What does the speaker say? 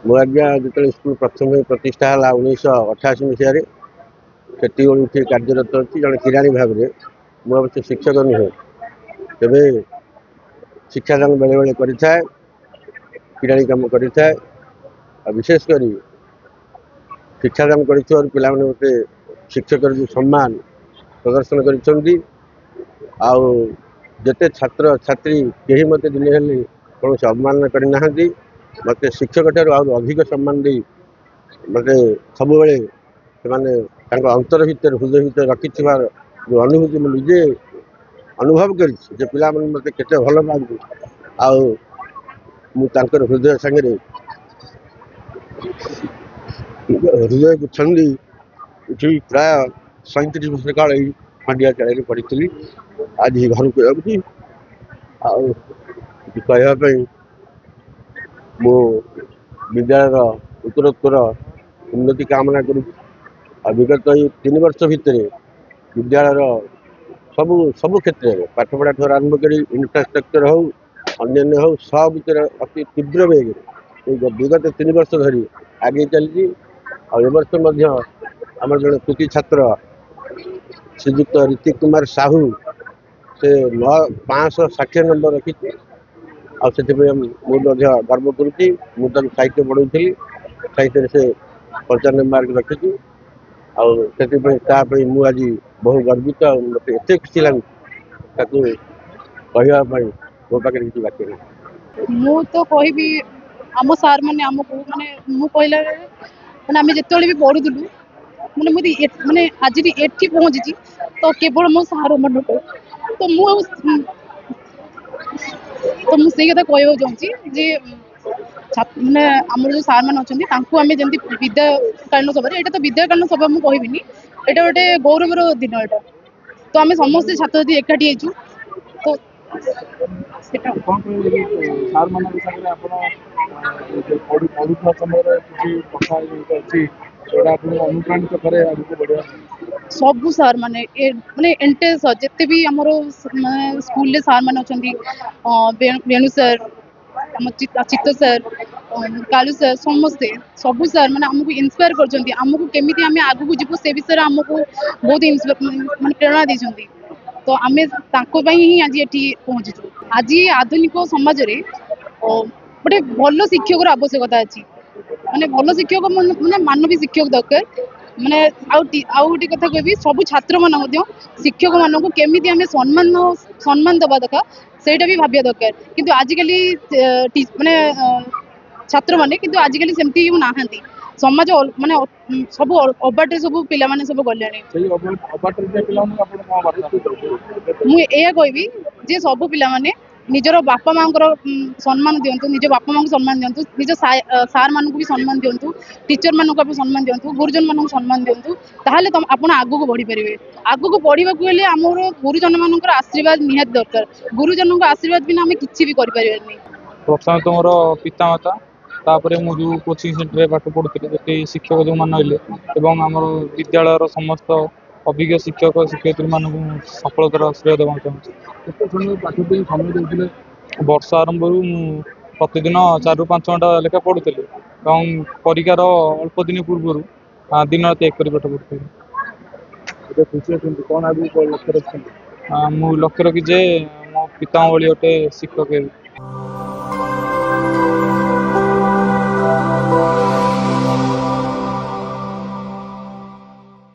ମୁଁ ଆଜ୍ଞା ଯେତେବେଳେ ସ୍କୁଲ ପ୍ରଥମେ ପ୍ରତିଷ୍ଠା ହେଲା 1988 ମସିହାରେ ସେତିକି ଏଠି କାର୍ଯ୍ୟରତ ଅଛି ଜଣେ କିରାଣୀ ଭାବରେ। ମୁଁ ଅବଶ୍ୟ ଶିକ୍ଷକ ନୁହେଁ, ତେବେ ଶିକ୍ଷାଦାନ ବେଳେବେଳେ କରିଥାଏ, କିରାଣୀ କାମ କରିଥାଏ। ଆଉ ବିଶେଷ କରି ଶିକ୍ଷାଦାନ କରିଥିବାରୁ ପିଲାମାନେ ମୋତେ ଶିକ୍ଷକର ଯେଉଁ ସମ୍ମାନ ପ୍ରଦର୍ଶନ କରିଛନ୍ତି। ଆଉ ଯେତେ ଛାତ୍ର ଛାତ୍ରୀ କେହି ମୋତେ ଦିନେ ହେଲେ କୌଣସି ଅବମାନନା କରିନାହାନ୍ତି। ମୋତେ ଶିକ୍ଷକ ଠାରୁ ଆହୁରି ଅଧିକ ସମ୍ମାନ ଦେଇ ମୋତେ ସବୁବେଳେ ସେମାନେ ତାଙ୍କ ଅନ୍ତର ଭିତରେ ହୃଦୟ ଭିତରେ ରଖିଥିବାର ଯେଉଁ ଅନୁଭୂତି ମୁଁ ନିଜେ ଅନୁଭବ କରିଛି ଯେ ପିଲାମାନେ ମୋତେ କେତେ ଭଲ ପାଆନ୍ତି। ଆଉ ମୁଁ ତାଙ୍କର ହୃଦୟ ସାଙ୍ଗରେ ହୃଦୟକୁ ଛନ୍ଦି ଏଠି ପ୍ରାୟ 37 ବର୍ଷ କାଳ ଏଇ ଖଣ୍ଡିଆ ଚାଳରେ ପଡ଼ିଥିଲି। ଆଜି ଘରକୁ ଯାଉଛି। ଆଉ କିଛି କହିବା ପାଇଁ ମୁଁ ବିଦ୍ୟାଳୟର ଉତ୍ତରୋତ୍ତର ଉନ୍ନତି କାମନା କରୁଛି। ଆଉ ବିଗତ ଏଇ 3 ବର୍ଷ ଭିତରେ ବିଦ୍ୟାଳୟର ସବୁ କ୍ଷେତ୍ରରେ ପାଠପଢ଼ା ଠାରୁ ଆରମ୍ଭ କରି ଇନଫ୍ରାଷ୍ଟ୍ରକ୍ଚର ହେଉ ଅନ୍ୟାନ୍ୟ ହେଉ ସବୁଥିରେ ଅତି ତୀବ୍ର ବେଗରେ ଏଇ ବିଗତ 3 ବର୍ଷ ଧରି ଆଗେଇ ଚାଲିଛି। ଆଉ ଏ ବର୍ଷ ମଧ୍ୟ ଆମର ଜଣେ କୃତି ଛାତ୍ର ଶ୍ରୀଯୁକ୍ତ ରୀତିକ କୁମାର ସାହୁ ସେ 560 ନମ୍ବର ରଖିଛି। ଆଉ ସେଥିପାଇଁ ମୁଁ ମଧ୍ୟ ଗର୍ବ କରୁଛି। ମୁଁ ତାକୁ ସାହିତ୍ୟ ପଢ଼ଉଥିଲି, ସାହିତ୍ୟରେ ସେ 95 ମାର୍କ ରଖିଛି। ଆଉ ସେଥିପାଇଁ ତା ପାଇଁ ମୁଁ ଆଜି ବହୁ ଗର୍ବିତ। ଆଉ ମୋତେ ଏତେ ଖୁସି ଲାଗୁଛି ତାକୁ କହିବା ପାଇଁ ମୋ ପାଖରେ କିଛି ବାକ୍ୟ ନାହିଁ। ମୁଁ ତ କହିବି ଆମ ସାର୍ ମାନେ ଆମକୁ ମାନେ ମୁଁ କହିଲା ବେଳେ ମାନେ ଆମେ ଯେତେବେଳେ ବି ପଢୁଥିଲୁ ମାନେ ମାନେ ଆଜି ବି ଏଠି ପହଞ୍ଚିଛି ତ କେବଳ ମୋ ସାର୍ ମାନଙ୍କ ତ ମୁଁ ସେଇ କଥା କହିବାକୁ ଚାହୁଁଛି ଯେ ମାନେ ଆମର ଯୋଉ ସାର୍ ମାନେ ଅଛନ୍ତି ତାଙ୍କୁ ଆମେ ଯେମିତି ବିଦ୍ୟାକାଳୀନ ସଭାରେ, ଏଇଟା ତ ବିଦ୍ୟାକାଳୀନ ସଭା ମୁଁ କହିବିନି, ଏଇଟା ଗୋଟେ ଗୌରବର ଦିନ। ଏଇଟା ତ ଆମେ ସମସ୍ତେ ଛାତ୍ରଛାତ୍ରୀ ଏକାଠି ହେଇଛୁ। ତ ସେଟା ସାର୍ ମାନଙ୍କ ସାଙ୍ଗରେ ଆପଣ ପଢୁଥିବା ସମୟରେ କିଛି କଥା ଅଛି ଯୋଉଟା ଆପଣଙ୍କୁ ଅନୁପ୍ରାଣିତ କରେ ଆଗକୁ ବଢିବା ପାଇଁ? ସବୁ ସାର୍ ମାନେ ଏଣ୍ଟାୟାର ସାର୍ ଯେତେ ବି ଆମର ମାନେ ସ୍କୁଲରେ ସାର୍ ମାନେ ଅଛନ୍ତି, ବେଣୁ ସାର୍, ଆମ ଚିତ୍ତ ସାର୍, କାଳୁ ସାର୍, ସମସ୍ତେ ସବୁ ସାର୍ ମାନେ ଆମକୁ ଇନ୍ସପାୟାର କରିଛନ୍ତି। ଆମକୁ କେମିତି ଆମେ ଆଗକୁ ଯିବୁ ସେ ବିଷୟରେ ଆମକୁ ବହୁତ ମାନେ ପ୍ରେରଣା ଦେଇଛନ୍ତି। ତ ଆମେ ତାଙ୍କ ପାଇଁ ହିଁ ଆଜି ଏଠି ପହଞ୍ଚିଛୁ। ଆଜି ଆଧୁନିକ ସମାଜରେ ଗୋଟେ ଭଲ ଶିକ୍ଷକର ଆବଶ୍ୟକତା ଅଛି। ମାନେ ଭଲ ଶିକ୍ଷକ ମାନେ ମାନବୀ ଶିକ୍ଷକ ଦରକାର। ମାନେ ଆଉ ଗୋଟେ କଥା କହିବି, ସବୁ ଛାତ୍ର ମାନେ ମଧ୍ୟ ଶିକ୍ଷକ ମାନଙ୍କୁ କେମିତି ଆମେ ସମ୍ମାନ ଦବା ଦରକାର ସେଇଟା ବି ଭାବିବା ଦରକାର। କିନ୍ତୁ ଆଜିକାଲି ମାନେ ଛାତ୍ରମାନେ କିନ୍ତୁ ଆଜିକାଲି ସେମିତି ନାହାନ୍ତି। ସମାଜ ମାନେ ସବୁ ଅବାଟରେ ସବୁ ପିଲାମାନେ ସବୁ ଗଲେଣି। ମୁଁ ଏଇଆ କହିବି ଯେ ସବୁ ପିଲାମାନେ ନିଜର ବାପା ମାଙ୍କର ସମ୍ମାନ ଦିଅନ୍ତୁ, ନିଜ ବାପା ମାଙ୍କୁ ସମ୍ମାନ ଦିଅନ୍ତୁ, ନିଜ ସାର୍ ମାନଙ୍କୁ ବି ସମ୍ମାନ ଦିଅନ୍ତୁ, ଟିଚର ମାନଙ୍କୁ ବି ସମ୍ମାନ ଦିଅନ୍ତୁ, ଗୁରୁଜନ ମାନଙ୍କୁ ସମ୍ମାନ ଦିଅନ୍ତୁ। ତାହେଲେ ଆପଣ ଆଗକୁ ବଢିପାରିବେ। ଆଗକୁ ବଢିବାକୁ ହେଲେ ଆମର ଗୁରୁଜନ ମାନଙ୍କର ଆଶୀର୍ବାଦ ନିହାତି ଦରକାର। ଗୁରୁଜନଙ୍କ ଆଶୀର୍ବାଦ ବିନା ଆମେ କିଛି ବି କରିପାରିବାନି। ପ୍ରଥମେ ତ ମୋର ପିତାମାତା, ତାପରେ ମୁଁ ଯୋଉ କୋଚିଂ ସେଣ୍ଟରରେ ପାଠ ପଢୁଥିଲି ସେଠି ଶିକ୍ଷକ ଯୋଉମାନେ ରହିଲେ ଏବଂ ଆମର ବିଦ୍ୟାଳୟର ସମସ୍ତ ଅଭିଜ୍ଞ ଶିକ୍ଷକ ଶିକ୍ଷୟିତ୍ରୀ ମାନଙ୍କୁ ସଫଳତାର ଶ୍ରେୟ ଦେବାକୁ ଚାହୁଁଛି। କେତେ ସମୟ ପାଠ ପାଇଁ ସମୟ ଦେଉଥିଲେ? ବର୍ଷ ଆରମ୍ଭରୁ ମୁଁ ପ୍ରତିଦିନ 4 ରୁ 5 ଘଣ୍ଟା ଲେଖା ପଢୁଥିଲି ଏବଂ ପରୀକ୍ଷାର ଅଳ୍ପ ଦିନ ପୂର୍ବରୁ ଦିନ ରାତି 1 କରି ପାଠ ପଢୁଥିଲି। ଏବେ ଖୁସି ଅଛନ୍ତି? କଣ ଆଗକୁ ଲକ୍ଷ୍ୟ ରଖିଛନ୍ତି? ମୁଁ ଲକ୍ଷ୍ୟ ରଖିଛି ଯେ ମୋ ପିତାଙ୍କ ଭଳି ଗୋଟେ ଶିକ୍ଷକ ହେବି।